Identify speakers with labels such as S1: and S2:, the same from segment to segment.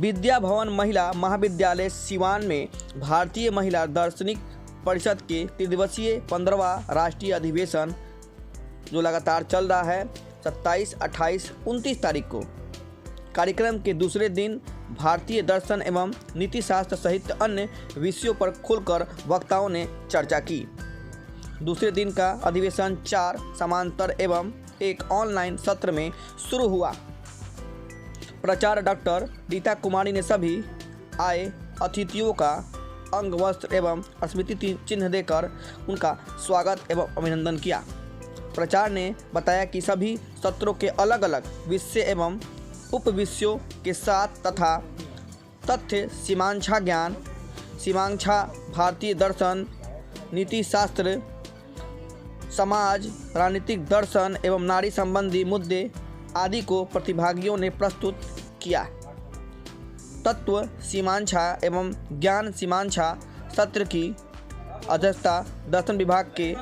S1: विद्या भवन महिला महाविद्यालय सिवान में भारतीय महिला दार्शनिक परिषद के त्रिदिवसीय 15वां राष्ट्रीय अधिवेशन जो लगातार चल रहा है 27, 28, 29 तारीख को। कार्यक्रम के दूसरे दिन भारतीय दर्शन एवं नीति शास्त्र सहित अन्य विषयों पर खुलकर वक्ताओं ने चर्चा की। दूसरे दिन का अधिवेशन 4 समांतर एवं एक ऑनलाइन सत्र में शुरू हुआ। प्राचार्य डॉक्टर रीता कुमारी ने सभी आए अतिथियों का अंग वस्त्र एवं स्मृति चिन्ह देकर उनका स्वागत एवं अभिनंदन किया। प्राचार्य ने बताया कि सभी सत्रों के अलग अलग विषय एवं उप विषयों के साथ तथा तथ्य, सीमांक्षा ज्ञान, सीमांक्षा, भारतीय दर्शन, नीति शास्त्र, समाज, राजनीतिक दर्शन एवं नारी संबंधी मुद्दे आदि को प्रतिभागियों ने प्रस्तुत किया। तत्व सीमांक्षा एवं ज्ञान सीमांक्षा सत्र की अध्यक्षता दर्शन विभाग के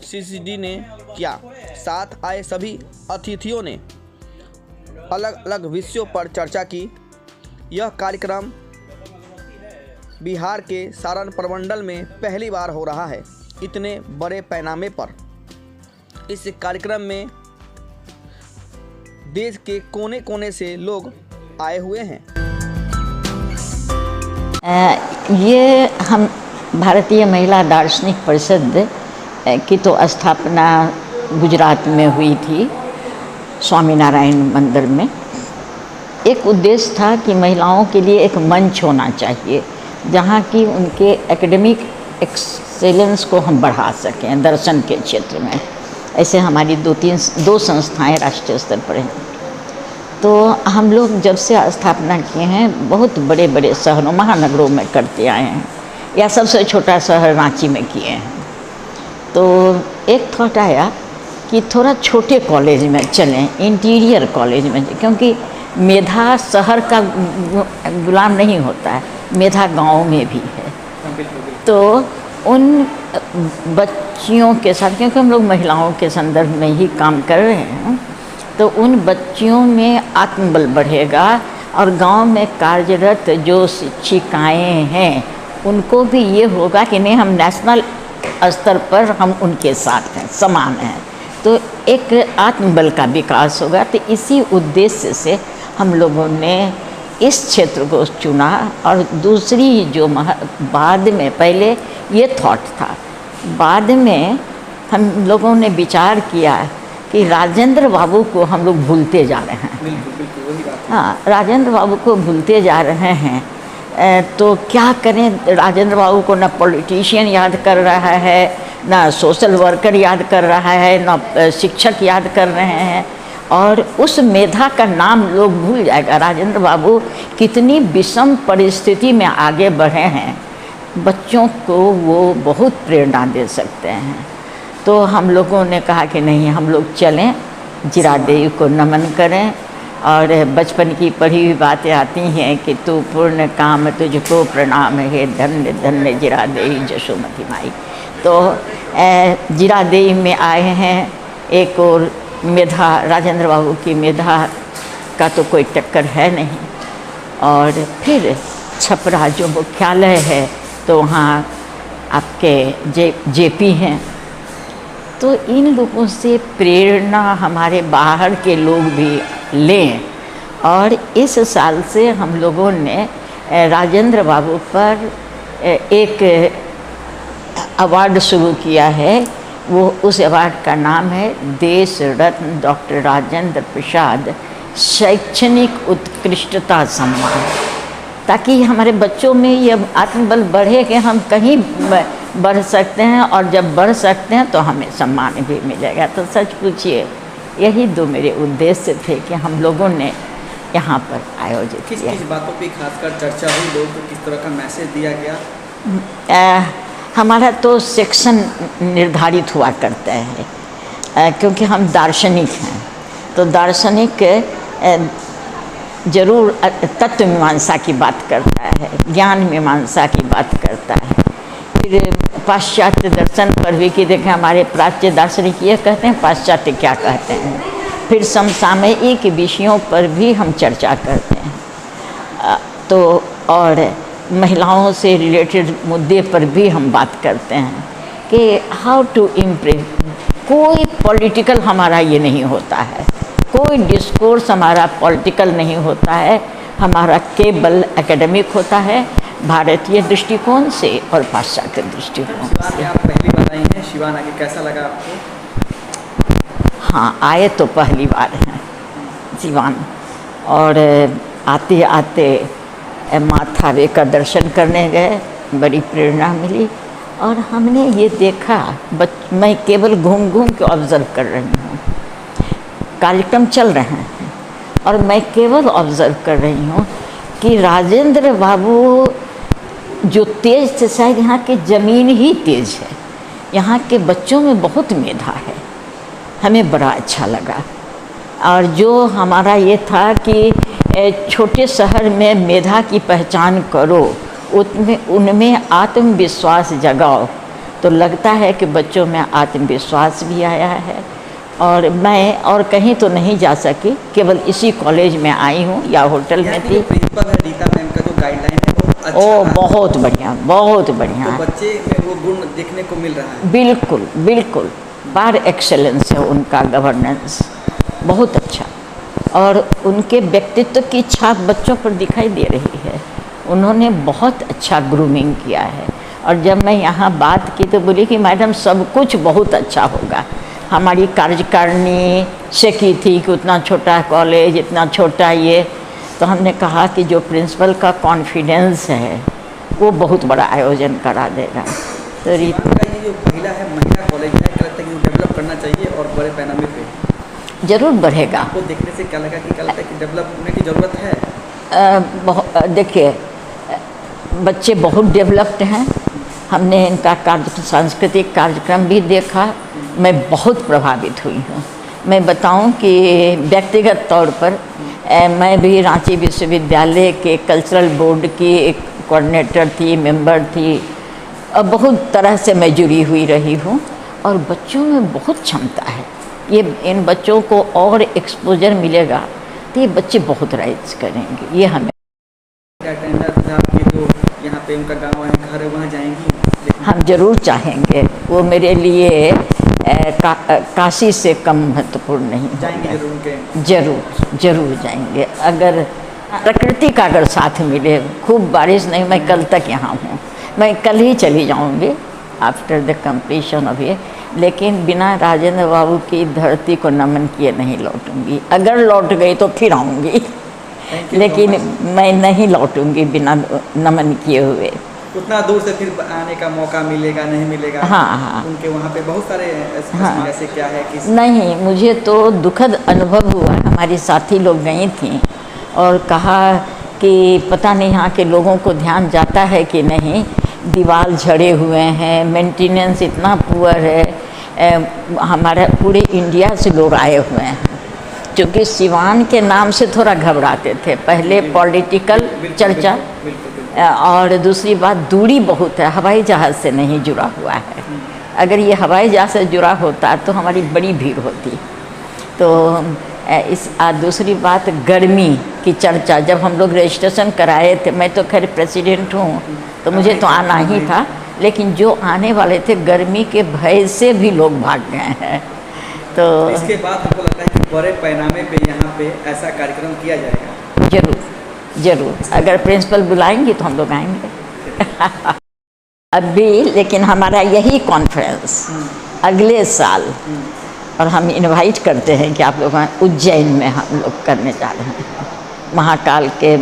S1: सीसीडी ने किया। साथ आए सभी अतिथियों ने अलग अलग विषयों पर चर्चा की। यह कार्यक्रम बिहार के सारण प्रमंडल में पहली बार हो रहा है इतने बड़े पैमाने पर। इस कार्यक्रम में देश के कोने कोने से लोग आए हुए हैं।
S2: ये हम भारतीय महिला दार्शनिक परिषद की तो स्थापना गुजरात में हुई थी, स्वामीनारायण मंदिर में। एक उद्देश्य था कि महिलाओं के लिए एक मंच होना चाहिए जहाँ की उनके एकेडमिक एक्सेलेंस को हम बढ़ा सकें दर्शन के क्षेत्र में। ऐसे हमारी दो संस्थाएं राष्ट्रीय स्तर पर हैं। तो हम लोग जब से स्थापना किए हैं बहुत बड़े बड़े शहरों महानगरों में करते आए हैं, या सबसे छोटा शहर रांची में किए हैं। तो एक थॉट आया कि थोड़ा छोटे कॉलेज में चलें, इंटीरियर कॉलेज में, क्योंकि मेधा शहर का गुलाम नहीं होता है, मेधा गांव में भी है। तो उन बच्चियों के साथ, क्योंकि हम लोग महिलाओं के संदर्भ में ही काम कर रहे हैं, तो उन बच्चियों में आत्मबल बढ़ेगा और गांव में कार्यरत जो शिक्षिकाएँ हैं उनको भी ये होगा कि नहीं, हम नेशनल स्तर पर हम उनके साथ हैं, समान हैं। तो एक आत्मबल का विकास होगा। तो इसी उद्देश्य से हम लोगों ने इस क्षेत्र को चुना। और दूसरी जो बाद में, पहले ये थॉट था, बाद में हम लोगों ने विचार किया कि राजेंद्र बाबू को हम लोग भूलते जा रहे हैं। हाँ, राजेंद्र बाबू को भूलते जा रहे हैं। तो क्या करें? राजेंद्र बाबू को ना पॉलिटिशियन याद कर रहा है, ना सोशल वर्कर याद कर रहा है, ना शिक्षक याद कर रहे हैं, और उस मेधा का नाम लोग भूल जाएगा। राजेंद्र बाबू कितनी विषम परिस्थिति में आगे बढ़े हैं, बच्चों को वो बहुत प्रेरणा दे सकते हैं। तो हम लोगों ने कहा कि नहीं, हम लोग चलें, जीरा देवी को नमन करें। और बचपन की पढ़ी हुई बातें आती हैं कि तू पूर्ण काम तुझको प्रणाम है, धन्य धन्य जीरा देवी जशोमती माई। तो जीरा देवी में आए हैं। एक और मेधा, राजेंद्र बाबू की मेधा का तो कोई टक्कर है नहीं। और फिर छपरा जो मुख्यालय है तो वहाँ आपके जेपी हैं। तो इन लोगों से प्रेरणा हमारे बाहर के लोग भी लें। और इस साल से हम लोगों ने राजेंद्र बाबू पर एक अवार्ड शुरू किया है। वो उस अवार्ड का नाम है देश रत्न डॉक्टर राजेंद्र प्रसाद शैक्षणिक उत्कृष्टता सम्मान, ताकि हमारे बच्चों में ये आत्मबल बढ़े कि हम कहीं बढ़ सकते हैं, और जब बढ़ सकते हैं तो हमें सम्मान भी मिलेगा। तो सच पूछिए, यही दो मेरे उद्देश्य थे कि हम लोगों ने यहाँ पर आयोजित किया।
S1: किस बातों पे खासकर चर्चा हुई, लोगों को किस तरह का मैसेज दिया गया?
S2: हमारा तो सेक्शन निर्धारित हुआ करता है, क्योंकि हम दार्शनिक हैं। तो दार्शनिक जरूर तत्व मीमांसा की बात करता है, ज्ञान मीमांसा की बात करता है। फिर पाश्चात्य दर्शन पर भी कि देखें हमारे प्राच्य दार्शनिक ये कहते हैं, पाश्चात्य क्या कहते हैं। फिर समसामयिक विषयों पर भी हम चर्चा करते हैं। तो और महिलाओं से रिलेटेड मुद्दे पर भी हम बात करते हैं कि हाउ टू इम्प्रूव। कोई पॉलिटिकल हमारा ये नहीं होता है, कोई डिस्कोर्स हमारा पॉलिटिकल नहीं होता है, हमारा केवल एकेडमिक होता है, भारतीय दृष्टिकोण से और पाश्चात्य दृष्टिकोण
S3: शिवान
S2: से।
S3: में आप पहली बार आई हैं, शिवान आके कैसा लगा आपको?
S2: हाँ, आए तो पहली बार हैं जीवान, और आते आते माँ थावे का दर्शन करने गए, बड़ी प्रेरणा मिली। और हमने ये देखा, मैं केवल घूम घूम के ऑब्ज़र्व कर रही हूँ, कार्यक्रम चल रहे हैं और मैं केवल ऑब्ज़र्व कर रही हूँ कि राजेंद्र बाबू जो तेज थे, शायद यहाँ की ज़मीन ही तेज है, यहाँ के बच्चों में बहुत मेधा है, हमें बड़ा अच्छा लगा। और जो हमारा ये था कि छोटे शहर में मेधा की पहचान करो, उनमें आत्मविश्वास जगाओ, तो लगता है कि बच्चों में आत्मविश्वास भी आया है। और मैं और कहीं तो नहीं जा सकी, केवल इसी कॉलेज में आई हूँ या होटल में थी।
S3: प्रिंसिपल है रीता मैम का, जो गाइडलाइन है बहुत अच्छा
S2: ओ
S3: रहा।
S2: बहुत बढ़िया, बहुत बढ़िया
S3: तो
S2: है।
S3: बच्चे में वो गुण देखने को मिल रहा है।
S2: बिल्कुल बिल्कुल, बार एक्सेलेंस है उनका गवर्नेंस, बहुत अच्छा। और उनके व्यक्तित्व की छाप बच्चों पर दिखाई दे रही है, उन्होंने बहुत अच्छा ग्रूमिंग किया है। और जब मैं यहाँ बात की तो बोली कि मैडम सब कुछ बहुत अच्छा होगा। हमारी कार्यकारिणी से की थी कि उतना छोटा कॉलेज, इतना छोटा ये, तो हमने कहा कि जो प्रिंसिपल का कॉन्फिडेंस है वो बहुत बड़ा आयोजन करा देगा। तो
S3: शिवान का ये जो महिला कॉलेज है, क्या लगता है कि डेवलप करना चाहिए और बड़े पैमाने पे?
S2: ज़रूर बढ़ेगा।
S3: आपको देखने से क्या लगा कि क्या लगता है कि डेवलप होने की ज़रूरत है?
S2: देखिए, बच्चे बहुत डेवलप्ड हैं, हमने इनका सांस्कृतिक कार्यक्रम भी देखा, मैं बहुत प्रभावित हुई हूँ। मैं बताऊँ कि व्यक्तिगत तौर पर मैं भी रांची विश्वविद्यालय के कल्चरल बोर्ड की एक कोऑर्डिनेटर थी, मेंबर थी, और बहुत तरह से मैं जुड़ी हुई रही हूँ। और बच्चों में बहुत क्षमता है, ये इन बच्चों को और एक्सपोजर मिलेगा तो ये बच्चे बहुत राइज करेंगे, ये हमें।
S3: अटेंडेंस आपके जो यहाँ पे उनका गांव है, घर है, वहाँ जाएंगी?
S2: हम जरूर चाहेंगे, वो मेरे लिए काशी से कम महत्वपूर्ण नहीं
S3: जाएंगे
S2: होगा।
S3: जरूर उनके?
S2: जरूर जरूर जाएंगे, अगर प्रकृति का अगर साथ मिले, खूब बारिश नहीं, मैं कल तक यहाँ हूँ, मैं कल ही चली जाऊँगी आफ्टर द कंप्लीशन ऑफ ये, लेकिन बिना राजेंद्र बाबू की धरती को नमन किए नहीं लौटूंगी। अगर लौट गई तो फिर आऊँगी, लेकिन मैं नहीं लौटूंगी बिना नमन किए हुए।
S3: उतना दूर से फिर आने का मौका मिलेगा नहीं मिलेगा?
S2: हाँ हाँ।
S3: उनके वहाँ पे बहुत सारे
S2: हाँ।
S3: ऐसे क्या है कि
S2: नहीं, मुझे तो दुखद अनुभव हुआ। हमारी साथी लोग गई थी और कहा कि पता नहीं यहाँ के लोगों को ध्यान जाता है कि नहीं, दीवार झड़े हुए हैं, मेंटेनेंस इतना पुअर है। हमारे पूरे इंडिया से लोग आए हुए हैं, क्योंकि सिवान के नाम से थोड़ा घबराते थे पहले, पॉलिटिकल चर्चा, और दूसरी बात दूरी बहुत है, हवाई जहाज़ से नहीं जुड़ा हुआ है। अगर ये हवाई जहाज़ से जुड़ा होता तो हमारी बड़ी भीड़ होती। तो दूसरी बात, गर्मी की चर्चा, जब हम लोग रजिस्ट्रेशन कराए थे, मैं तो खैर प्रेसिडेंट हूँ तो मुझे तो आना ही था, लेकिन जो आने वाले थे गर्मी के भय से भी लोग भाग गए हैं। तो
S3: इसके बाद हमको लगता है कि बड़े पैमाने पे यहाँ पे ऐसा कार्यक्रम किया जाएगा।
S2: जरूर जरूर, अगर प्रिंसिपल बुलाएंगे तो हम लोग आएंगे। अभी लेकिन हमारा यही कॉन्फ्रेंस अगले साल, और हम इनवाइट करते हैं कि आप लोग उज्जैन में हम लोग करने जा रहे हैं, महाकाल के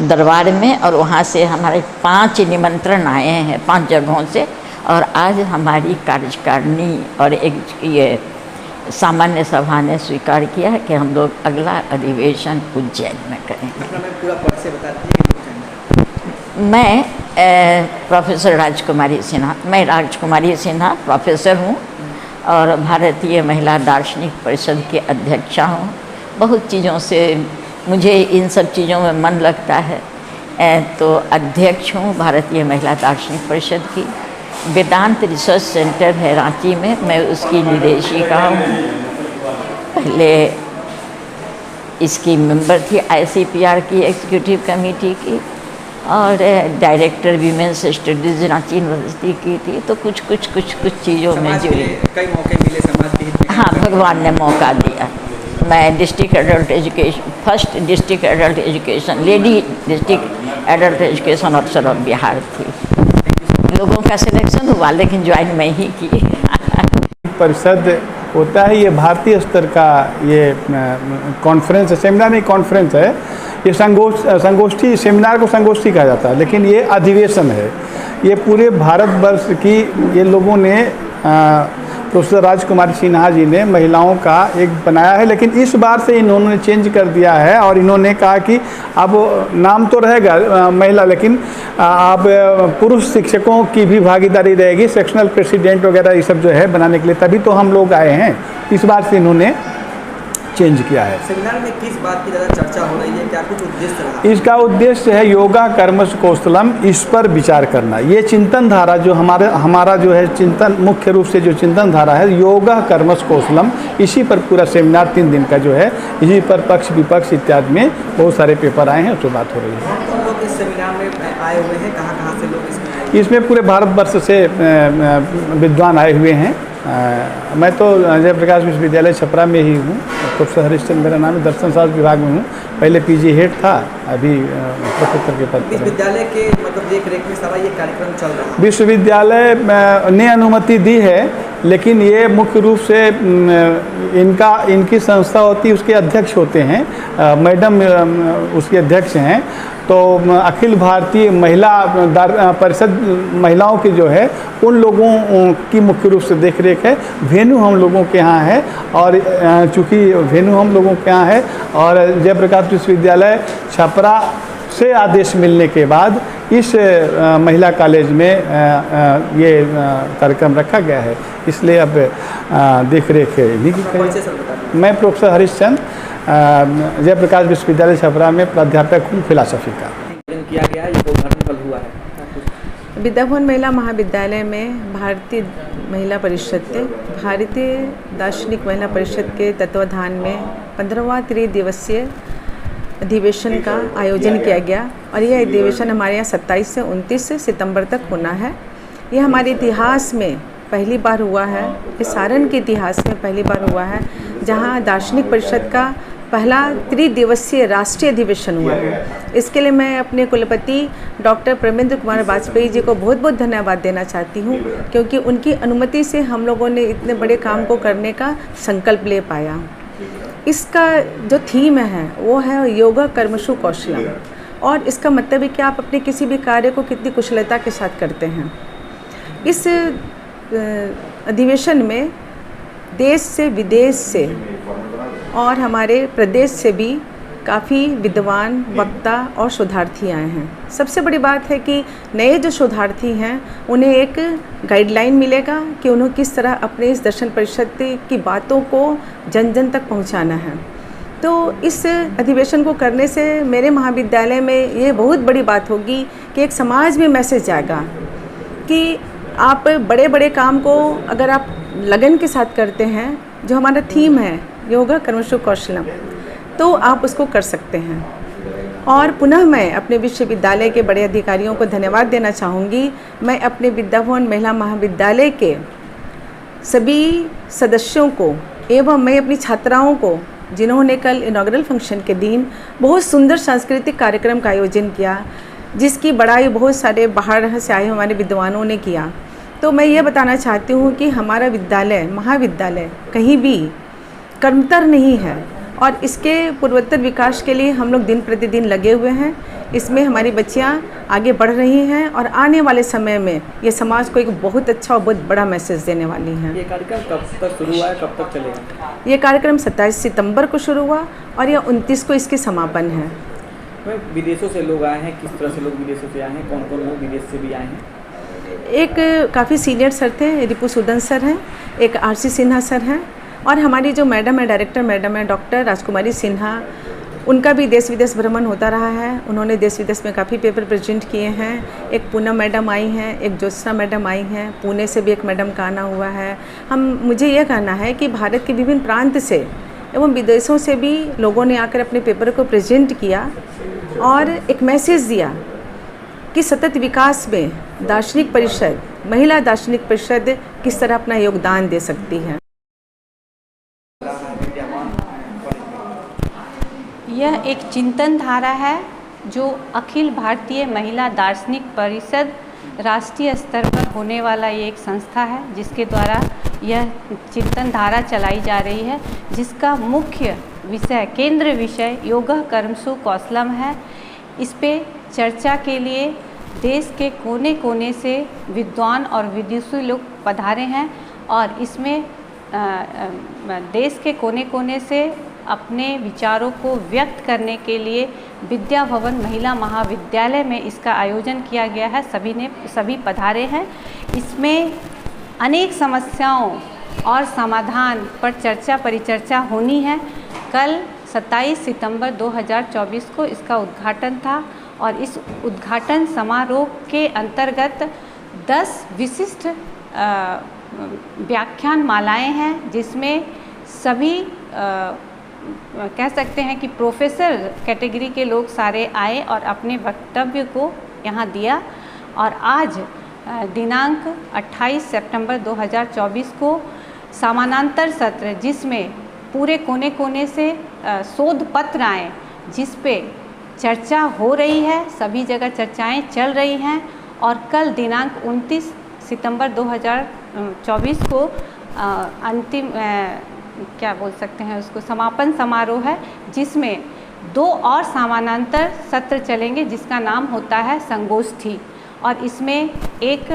S2: दरबार में, और वहाँ से हमारे 5 निमंत्रण आए हैं 5 जगहों से। और आज हमारी कार्यकारिणी और एक ये सामान्य सभा ने स्वीकार किया है कि हम लोग अगला अधिवेशन उज्जैन में करेंगे।
S3: अपना मैं पूरा परिचय बता दीजिए।
S2: मैं प्रोफेसर राजकुमारी सिन्हा, मैं राजकुमारी सिन्हा प्रोफेसर हूँ और भारतीय महिला दार्शनिक परिषद के अध्यक्षा हूँ। बहुत चीज़ों से मुझे इन सब चीज़ों में मन लगता है, तो अध्यक्ष हूँ भारतीय महिला दार्शनिक परिषद की। वेदांत रिसर्च सेंटर है रांची में, मैं उसकी निदेशिका हूँ। पहले इसकी मेंबर थी ICPR की एग्जीक्यूटिव कमेटी की, और director women's studies Ranchi university की थी। तो कुछ चीज़ों में
S3: समाज
S2: जुड़ी।
S3: के कई मौके मिले समाज के हित में।
S2: हाँ, भगवान ने मौका दिया। मैं district adult education, first district adult education, lady district adult education officer of Bihar थी। लोगों का सिलेक्शन हुआ, लेकिन ज्वाइन मैं ही की।
S4: परिषद होता है, ये भारतीय स्तर का ये कॉन्फ्रेंस, सेमिनार नहीं कॉन्फ्रेंस है। ये संगोष्ठी, सेमिनार को संगोष्ठी कहा जाता है, लेकिन ये अधिवेशन है। ये पूरे भारतवर्ष की ये लोगों ने प्रोफेसर राजकुमारी सिन्हा जी ने महिलाओं का एक बनाया है, लेकिन इस बार से इन्होंने चेंज कर दिया है और इन्होंने कहा कि अब नाम तो रहेगा महिला, लेकिन अब पुरुष शिक्षकों की भी भागीदारी रहेगी, सेक्शनल प्रेसिडेंट वगैरह ये सब जो है बनाने के लिए, तभी तो हम लोग आए हैं। इस बार से इन्होंने चेंज किया है।
S3: सेमिनार में किस बात की ज़्यादा चर्चा हो रही है, क्या कुछ उद्देश्य रहा?
S4: इसका उद्देश्य है योगा कर्मस कौशलम, इस पर विचार करना। ये चिंतन धारा जो हमारा जो है चिंतन, मुख्य रूप से जो चिंतन धारा है योगा कर्मस कौशलम, इसी पर पूरा सेमिनार 3 दिन का जो है, इसी पर पक्ष विपक्ष इत्यादि में बहुत सारे पेपर आए हैं, उस पर बात हो रही है।
S3: कौन लोग इस सेमिनार में आए हुए हैं, कहाँ से लोग इसमें आए?
S4: इसमें पूरे भारतवर्ष से विद्वान आए हुए हैं। मैं तो जयप्रकाश विश्वविद्यालय छपरा में ही हूँ। प्रोफेसर हरिश्चंद्र मेरा नाम है, दर्शन शास्त्र विभाग में हूँ। पहले PG हेड था, अभी प्रोफेसर के पद पर।
S3: विश्वविद्यालय के मतलब देख रेख में सारा ये कार्यक्रम चल रहा है?
S4: विश्वविद्यालय ने अनुमति दी है, लेकिन ये मुख्य रूप से इनकी संस्था होती है, उसके अध्यक्ष होते हैं, मैडम उसके अध्यक्ष हैं। तो अखिल भारतीय महिला परिषद महिलाओं की जो है उन लोगों की मुख्य रूप से देख रेख है। वेन्यू हम लोगों के यहाँ है, और चूँकि वेन्यू हम लोगों के यहाँ है और जयप्रकाश विश्वविद्यालय छपरा से आदेश मिलने के बाद इस महिला कॉलेज में ये कार्यक्रम रखा गया है, इसलिए अब देख रेख इन्हीं की करें। मैं प्रोफेसर हरिश्चंद्र जयप्रकाश विश्वविद्यालय छपरा में प्राध्यापक हूँ फिलॉसफी का।
S3: किया गया है, ये उद्घाटन कल हुआ है।
S5: विद्याभवन महिला महाविद्यालय में भारतीय महिला परिषद के भारतीय दार्शनिक महिला परिषद के तत्वाधान में 15वां त्रिदिवसीय अधिवेशन का आयोजन किया गया, और यह अधिवेशन हमारे यहाँ 27 से 29 सितंबर तक होना है। यह हमारे इतिहास में पहली बार हुआ है, इस सारण के इतिहास में पहली बार हुआ है जहाँ दार्शनिक परिषद का पहला त्रिदिवसीय राष्ट्रीय अधिवेशन हुआ है। इसके लिए मैं अपने कुलपति डॉक्टर प्रेमेंद्र कुमार वाजपेयी जी को बहुत बहुत धन्यवाद देना चाहती हूँ, क्योंकि उनकी अनुमति से हम लोगों ने इतने बड़े काम को करने का संकल्प ले पाया। इसका जो थीम है वो है योगा कर्मसु कौशलम, और इसका मतलब है कि आप अपने किसी भी कार्य को कितनी कुशलता के साथ करते हैं। इस अधिवेशन में देश से विदेश से और हमारे प्रदेश से भी काफ़ी विद्वान वक्ता और शोधार्थी आए हैं। सबसे बड़ी बात है कि नए जो शोधार्थी हैं उन्हें एक गाइडलाइन मिलेगा कि उन्हें किस तरह अपने इस दर्शन परिषद की बातों को जन जन तक पहुंचाना है। तो इस अधिवेशन को करने से मेरे महाविद्यालय में ये बहुत बड़ी बात होगी कि एक समाज में मैसेज जाएगा कि आप बड़े बड़े काम को अगर आप लगन के साथ करते हैं, जो हमारा थीम है योगा कर्मसु कौशलम, तो आप उसको कर सकते हैं। और पुनः मैं अपने विश्वविद्यालय के बड़े अधिकारियों को धन्यवाद देना चाहूँगी। मैं अपने विद्याभवन महिला महाविद्यालय के सभी सदस्यों को एवं मैं अपनी छात्राओं को, जिन्होंने कल इनॉग्रल फंक्शन के दिन बहुत सुंदर सांस्कृतिक कार्यक्रम का आयोजन किया, जिसकी बड़ाई बहुत सारे बाहर से आए हमारे विद्वानों ने किया, तो मैं ये बताना चाहती हूँ कि हमारा विद्यालय महाविद्यालय कहीं भी कर्मतर नहीं है, और इसके पूर्वोत्तर विकास के लिए हम लोग दिन प्रतिदिन लगे हुए हैं। इसमें हमारी बच्चियाँ आगे बढ़ रही हैं और आने वाले समय में ये समाज को एक बहुत अच्छा और बहुत बड़ा मैसेज देने वाली हैं।
S3: ये कार्यक्रम कब तक शुरू हुआ है, कब तक चलेगा?
S5: ये कार्यक्रम 27 सितंबर को शुरू हुआ और यह 29 को इसकी समापन है।
S3: विदेशों से लोग आए हैं, किस तरह से लोग विदेशों से आए हैं, कौन कौन लोग विदेश से भी आए हैं?
S5: एक काफ़ी सीनियर सर थे, रिपुसूदन सर हैं, एक RC सिन्हा सर हैं, और हमारी जो मैडम है, डायरेक्टर मैडम है डॉक्टर राजकुमारी सिन्हा, उनका भी देश विदेश भ्रमण होता रहा है। उन्होंने देश विदेश में काफ़ी पेपर प्रेजेंट किए हैं। एक पूनम मैडम आई हैं, एक ज्योत्सना मैडम आई हैं, पुणे से भी एक मैडम का आना हुआ है। मुझे यह कहना है कि भारत के विभिन्न प्रांत से एवं विदेशों से भी लोगों ने आकर अपने पेपर को प्रेजेंट किया और एक मैसेज दिया कि सतत विकास में दार्शनिक परिषद, महिला दार्शनिक परिषद किस तरह अपना योगदान दे सकती है।
S6: यह एक चिंतन धारा है जो अखिल भारतीय महिला दार्शनिक परिषद राष्ट्रीय स्तर पर होने वाला ये एक संस्था है जिसके द्वारा यह चिंतन धारा चलाई जा रही है, जिसका मुख्य विषय, केंद्र विषय योगः कर्मसु कौशलम है। इस पे चर्चा के लिए देश के कोने कोने से विद्वान और विदुषी लोग पधारे हैं और इसमें देश के कोने कोने से अपने विचारों को व्यक्त करने के लिए विद्या भवन महिला महाविद्यालय में इसका आयोजन किया गया है। सभी पधारे हैं। इसमें अनेक समस्याओं और समाधान पर चर्चा परिचर्चा होनी है। कल 27 सितंबर 2024 को इसका उद्घाटन था और इस उद्घाटन समारोह के अंतर्गत 10 विशिष्ट व्याख्यान मालाएं हैं, जिसमें सभी कह सकते हैं कि प्रोफेसर कैटेगरी के लोग सारे आए और अपने वक्तव्य को यहाँ दिया। और आज दिनांक 28 सितंबर 2024 को समानांतर सत्र, जिसमें पूरे कोने कोने से शोध पत्र आए, जिस पे चर्चा हो रही है, सभी जगह चर्चाएं चल रही हैं। और कल दिनांक 29 सितंबर 2024 को अंतिम क्या बोल सकते हैं उसको, समापन समारोह है, जिसमें 2 और समानांतर सत्र चलेंगे जिसका नाम होता है संगोष्ठी। और इसमें एक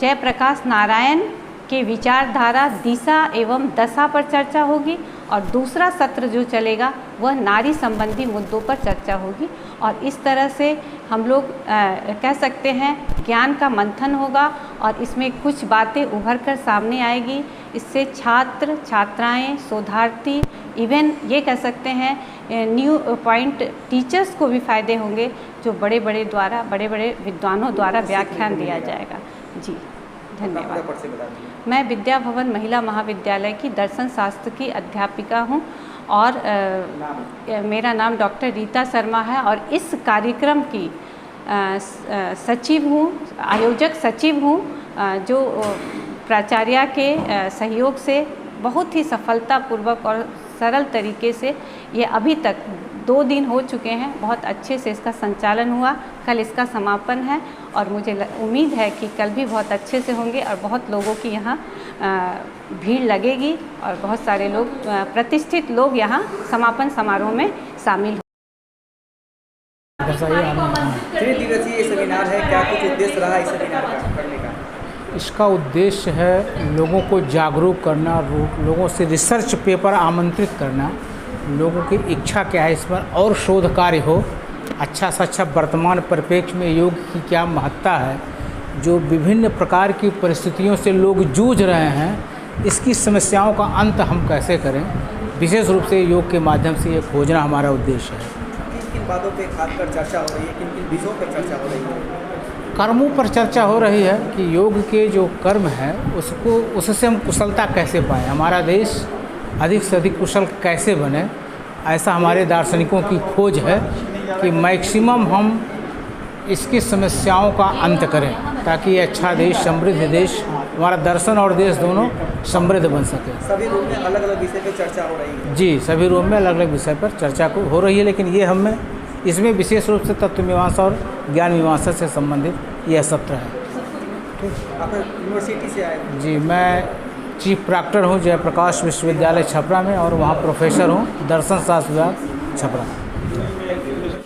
S6: जयप्रकाश नारायण के विचारधारा दिशा एवं दशा पर चर्चा होगी और दूसरा सत्र जो चलेगा वह नारी संबंधी मुद्दों पर चर्चा होगी। और इस तरह से हम लोग कह सकते हैं ज्ञान का मंथन होगा और इसमें कुछ बातें उभर कर सामने आएगी। इससे छात्र छात्राएं, शोधार्थी, इवन ये कह सकते हैं न्यू पॉइंट टीचर्स को भी फ़ायदे होंगे, जो बड़े बड़े विद्वानों द्वारा व्याख्यान दिया जाएगा। जी धन्यवाद। मैं विद्या भवन महिला महाविद्यालय की दर्शन शास्त्र की अध्यापिका हूँ और मेरा नाम डॉक्टर रीता शर्मा है और इस कार्यक्रम की सचिव हूँ, आयोजक सचिव हूँ, जो प्राचार्य के सहयोग से बहुत ही सफलतापूर्वक और सरल तरीके से ये अभी तक 2 दिन हो चुके हैं, बहुत अच्छे से इसका संचालन हुआ। कल इसका समापन है और मुझे उम्मीद है कि कल भी बहुत अच्छे से होंगे और बहुत लोगों की यहाँ भीड़ लगेगी और बहुत सारे लोग, प्रतिष्ठित लोग यहाँ समापन समारोह में शामिल।
S3: 3 दिवसीय सेमिनार है, क्या कुछ उद्देश्य रहा इस सेमिनार का करने का?
S7: इसका उद्देश्य है लोगों को जागरूक करना, लोगों से रिसर्च पेपर आमंत्रित करना, लोगों की इच्छा क्या है इस पर और शोध कार्य हो, अच्छा से अच्छा वर्तमान परिप्रेक्ष्य में योग की क्या महत्ता है, जो विभिन्न प्रकार की परिस्थितियों से लोग जूझ रहे हैं, इसकी समस्याओं का अंत हम कैसे करें, विशेष रूप से योग के माध्यम से ये खोजना हमारा उद्देश्य है।
S3: किन किन बातों पर खासकर चर्चा हो रही है, किन किन विषयों पर चर्चा हो रही है?
S7: कर्मों पर चर्चा हो रही है कि योग के जो कर्म है उससे हम कुशलता कैसे पाएँ, हमारा देश अधिक से अधिक कुशल कैसे बने, ऐसा हमारे दार्शनिकों की खोज है कि मैक्सिमम हम इसकी समस्याओं का अंत करें ताकि ये अच्छा देश, समृद्ध देश, हमारा दर्शन और देश दोनों समृद्ध बन सके।
S3: सभी रूम में अलग अलग विषय पर चर्चा हो रही है? जी,
S7: सभी रूम में अलग अलग विषय पर चर्चा हो रही है, लेकिन ये हमें इसमें विशेष रूप से तत्व मीमांसा और ज्ञान मीमांसा से संबंधित यह सत्र है।
S3: आप यूनिवर्सिटी से आए?
S7: जी, मैं चीफ प्रॉक्टर हूँ जयप्रकाश विश्वविद्यालय छपरा में और वहाँ प्रोफेसर हूँ दर्शन शास्त्र विभाग छपरा।